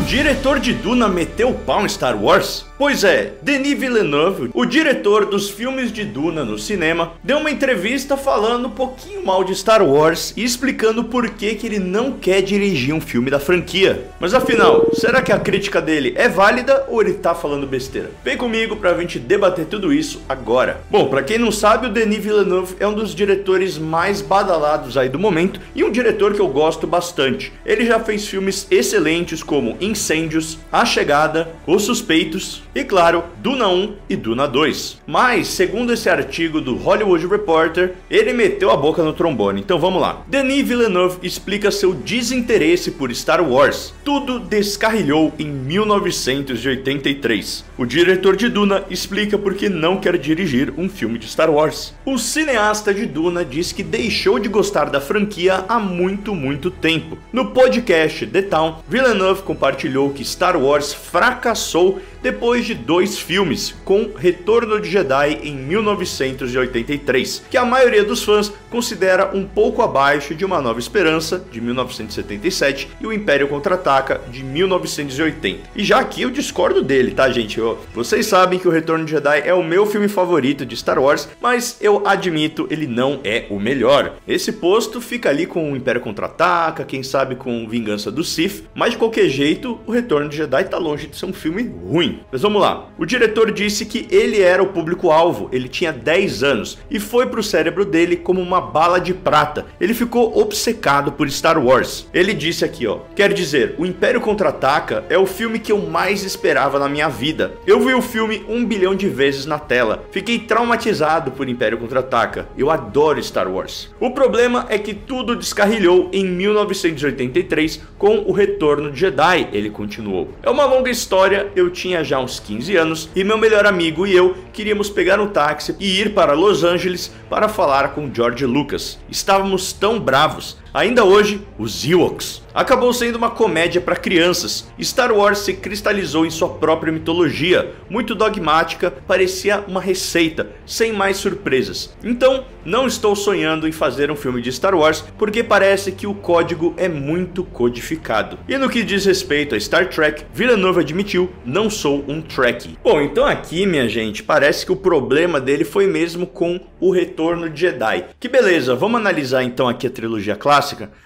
diretor de Duna meteu o pau em Star Wars? Pois é, Denis Villeneuve, o diretor dos filmes de Duna no cinema, deu uma entrevista falando um pouquinho mal de Star Wars e explicando por que ele não quer dirigir um filme da franquia. Mas afinal, será que a crítica dele é válida ou ele tá falando besteira? Vem comigo pra gente debater tudo isso agora. Bom, pra quem não sabe, o Denis Villeneuve é um dos diretores mais badalados aí do momento e um diretor que eu gosto bastante. Ele já fez filmes excelentes como Incêndios, A Chegada, Os Suspeitos e, claro, Duna 1 e Duna 2. Mas, segundo esse artigo do Hollywood Reporter, ele meteu a boca no trombone. Então vamos lá. Denis Villeneuve explica seu desinteresse por Star Wars. Tudo descarrilhou em 1983. O diretor de Duna explica por que não quer dirigir um filme de Star Wars. O cineasta de Duna diz que deixou de gostar da franquia há muito tempo. No podcast The Town, Villeneuve compartilhou que Star Wars fracassou depois de 2 filmes, com Retorno de Jedi em 1983, que a maioria dos fãs considera um pouco abaixo de Uma Nova Esperança, de 1977, e O Império Contra-Ataca, de 1980. E já aqui eu discordo dele, tá, gente? Vocês sabem que O Retorno de Jedi é o meu filme favorito de Star Wars, mas eu admito, ele não é o melhor. Esse posto fica ali com O Império Contra-Ataca, quem sabe com Vingança do Sith, mas de qualquer jeito, O Retorno de Jedi tá longe de ser um filme ruim. Mas vamos lá. O diretor disse que ele era o público-alvo, ele tinha 10 anos e foi pro cérebro dele como uma bala de prata. Ele ficou obcecado por Star Wars. Ele disse aqui, ó: quer dizer, O Império Contra-Ataca é o filme que eu mais esperava na minha vida. Eu vi o filme 1 bilhão de vezes na tela. Fiquei traumatizado por Império Contra-Ataca. Eu adoro Star Wars. O problema é que tudo descarrilhou em 1983 com O Retorno de Jedi, ele continuou. É uma longa história, eu tinha já uns 15 anos e meu melhor amigo e eu queríamos pegar um táxi e ir para Los Angeles para falar com George Lucas. Estávamos tão bravos. Ainda hoje, os Ewoks. Acabou sendo uma comédia para crianças. Star Wars se cristalizou em sua própria mitologia, muito dogmática, parecia uma receita, sem mais surpresas. Então, não estou sonhando em fazer um filme de Star Wars, porque parece que o código é muito codificado. E no que diz respeito a Star Trek, Villeneuve admitiu: não sou um Trekkie. Bom, então aqui, minha gente, parece que o problema dele foi mesmo com O Retorno de Jedi. Que beleza, vamos analisar então aqui a trilogia clássica.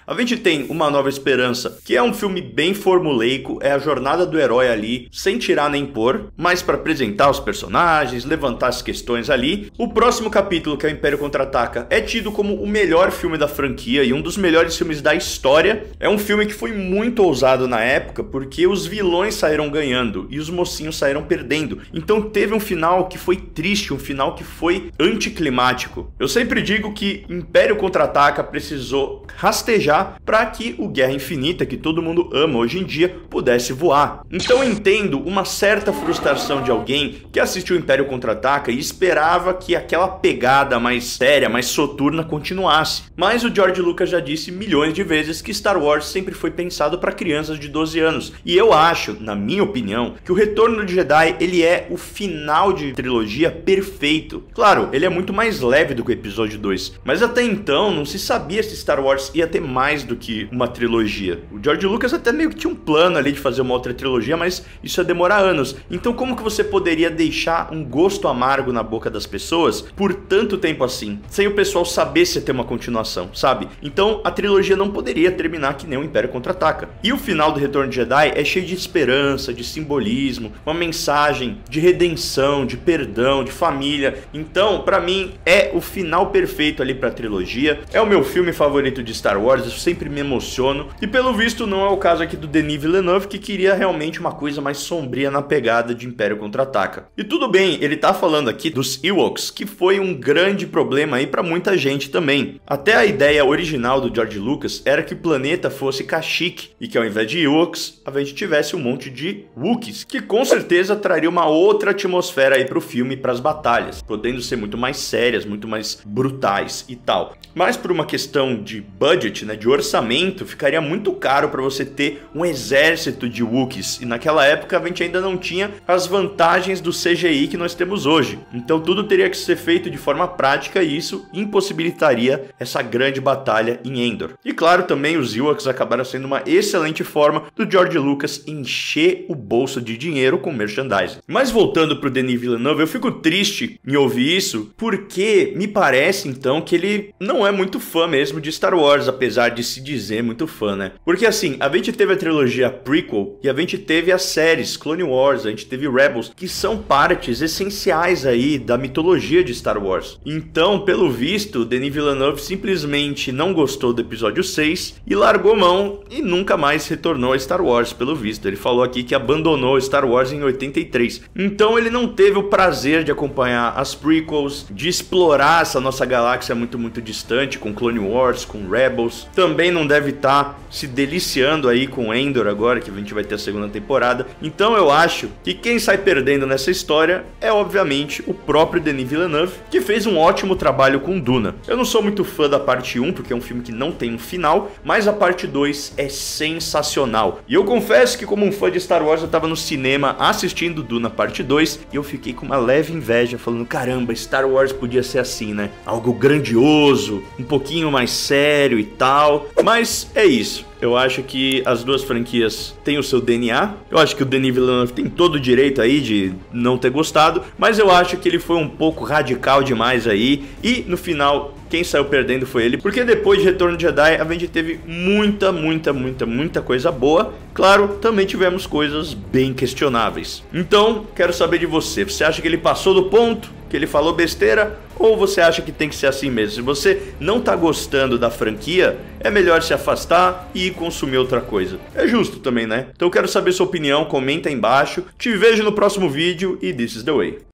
A gente tem Uma Nova Esperança, que é um filme bem formulaico, é a jornada do herói ali, sem tirar nem pôr, mas para apresentar os personagens, levantar as questões ali. O próximo capítulo, que é o Império Contra-Ataca, é tido como o melhor filme da franquia e um dos melhores filmes da história. É um filme que foi muito ousado na época, porque os vilões saíram ganhando e os mocinhos saíram perdendo. Então teve um final que foi triste, um final que foi anticlimático. Eu sempre digo que Império Contra-Ataca precisou rastejar para que o Guerra Infinita, que todo mundo ama hoje em dia, pudesse voar. Então eu entendo uma certa frustração de alguém que assistiu Império Contra-Ataca e esperava que aquela pegada mais séria, mais soturna continuasse. Mas o George Lucas já disse milhões de vezes que Star Wars sempre foi pensado para crianças de 12 anos. E eu acho, na minha opinião, que o Retorno de Jedi, ele é o final de trilogia perfeito. Claro, ele é muito mais leve do que o episódio 2, mas até então não se sabia se Star Wars ia ter mais do que uma trilogia. O George Lucas até meio que tinha um plano ali de fazer uma outra trilogia, mas isso ia demorar anos. Então como que você poderia deixar um gosto amargo na boca das pessoas por tanto tempo assim, sem o pessoal saber se ia ter uma continuação, sabe? Então a trilogia não poderia terminar que nem o Império Contra-Ataca. E o final do Retorno de Jedi é cheio de esperança, de simbolismo, uma mensagem de redenção, de perdão, de família. Então, pra mim, é o final perfeito ali pra trilogia. É o meu filme favorito de Star Wars, eu sempre me emociono. E pelo visto não é o caso aqui do Denis Villeneuve, que queria realmente uma coisa mais sombria na pegada de Império Contra-Ataca. E tudo bem, ele tá falando aqui dos Ewoks, que foi um grande problema aí pra muita gente também. Até a ideia original do George Lucas era que o planeta fosse Kashyyyk, e que ao invés de Ewoks, a gente tivesse um monte de Wookiees, que com certeza traria uma outra atmosfera aí pro filme e pras batalhas, podendo ser muito mais sérias, muito mais brutais e tal. Mas por uma questão de budget, budget, né, de orçamento, ficaria muito caro para você ter um exército de Wookiees. E naquela época a gente ainda não tinha as vantagens do CGI que nós temos hoje. Então tudo teria que ser feito de forma prática e isso impossibilitaria essa grande batalha em Endor. E claro, também os Ewoks acabaram sendo uma excelente forma do George Lucas encher o bolso de dinheiro com merchandising. Mas voltando pro Denis Villeneuve, eu fico triste em ouvir isso, porque me parece então que ele não é muito fã mesmo de Star Wars, apesar de se dizer muito fã, né? Porque assim, a gente teve a trilogia prequel e a gente teve as séries Clone Wars, a gente teve Rebels, que são partes essenciais aí da mitologia de Star Wars. Então, pelo visto, Denis Villeneuve simplesmente não gostou do episódio 6 e largou mão e nunca mais retornou a Star Wars, pelo visto. Ele falou aqui que abandonou Star Wars em 83. Então ele não teve o prazer de acompanhar as prequels, de explorar essa nossa galáxia muito distante com Clone Wars, com Rebels. Também não deve estar se deliciando aí com Endor agora, que a gente vai ter a segunda temporada. Então eu acho que quem sai perdendo nessa história é obviamente o próprio Denis Villeneuve, que fez um ótimo trabalho com Duna. Eu não sou muito fã da parte 1, porque é um filme que não tem um final, mas a parte 2 é sensacional. E eu confesso que como um fã de Star Wars, eu tava no cinema assistindo Duna parte 2 e eu fiquei com uma leve inveja, falando, caramba, Star Wars podia ser assim, né? Algo grandioso, um pouquinho mais sério e tal. Mas é isso. Eu acho que as duas franquias têm o seu DNA. Eu acho que o Denis Villeneuve tem todo o direito aí de não ter gostado, mas eu acho que ele foi um pouco radical demais aí. E no final, quem saiu perdendo foi ele, porque depois de Retorno de Jedi a gente teve muita coisa boa. Claro, também tivemos coisas bem questionáveis. Então, quero saber de você. Você acha que ele passou do ponto? Que ele falou besteira? Ou você acha que tem que ser assim mesmo? Se você não tá gostando da franquia, é melhor se afastar e ir consumir outra coisa. É justo também, né? Então eu quero saber sua opinião, comenta aí embaixo. Te vejo no próximo vídeo e this is the way.